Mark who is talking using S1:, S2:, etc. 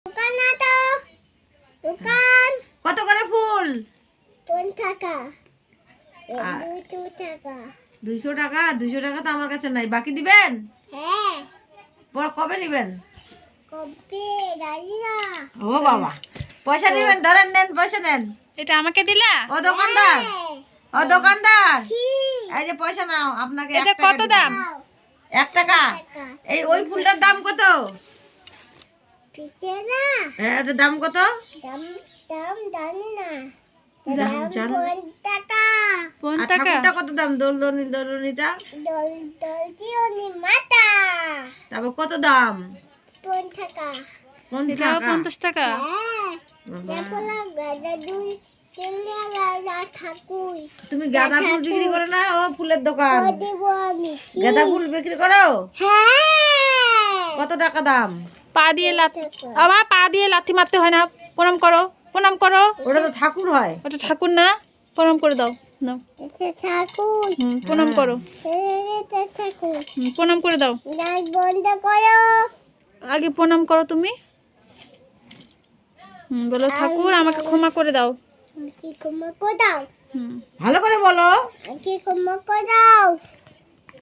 S1: দোকান না তো দোকান
S2: কত করে ফুল?
S1: 10 টাকা
S2: আর
S1: 2 টাকা
S2: 200 টাকা। 200 টাকা তো আমার কাছে নাই, বাকি দিবেন?
S1: হ্যাঁ
S2: বড় কবে নেবেন?
S1: কবে জানি না
S2: ও বাবা, পয়সা নেবেন? ধরেন, নেন, পয়সা নেন।
S3: এটা আমাকে দিলা?
S2: ও দোকানদার, ও দোকানদার,
S1: কি
S2: এই যে পয়সা নাও, আপনাকে
S3: এটা
S2: 1 টাকা
S3: কত দাম?
S2: 1 টাকা।
S1: টাকা
S2: এই ওই ফুলটার দাম কত?
S1: পিছে না
S2: হ্যাঁ, ওটার দাম কত?
S1: দাম দাম জানি না
S2: দাম জানো?
S1: 10 টাকা
S3: 5
S2: আর
S3: টাকা।
S2: ঠাকুরটা কত দাম? দোলনিটা
S1: দল দল দিওনি মাতা
S2: তারপর কত দাম?
S1: 10 টাকা
S2: 50
S3: এটাও
S2: টাকা।
S3: 50 টাকা।
S1: হ্যাঁ
S2: বাবা,
S1: দেখো না গাদা দুই চিল্লা লাগা ঠাকুর
S2: তুমি গাঁদা ফুল বিক্রি করো না? ও ফুলের দোকান,
S1: দেব আমি কি?
S2: গাঁদা ফুল বিক্রি করো?
S1: হ্যাঁ
S2: কত টাকা দাম?
S3: পা দিয়ে লাথি, আবার পা দিয়ে লাথি মারতে হয় না। প্রণাম করো, প্রণাম করো।
S2: ওটা তো ঠাকুর হয়।
S3: ওটা ঠাকুর না, প্রণাম করে দাও। নাও,
S1: এটা ঠাকুর
S3: প্রণাম করো।
S1: এটা ঠাকুর
S3: প্রণাম করে দাও।
S1: নাচ বন্ধ করো
S3: আগে প্রণাম করো তুমি। বলো, ঠাকুর আমাকে ক্ষমা করে দাও।
S1: কি ক্ষমা করে দাও
S3: হুম।
S2: ভালো করে বলো।
S1: কি ক্ষমা করে দাও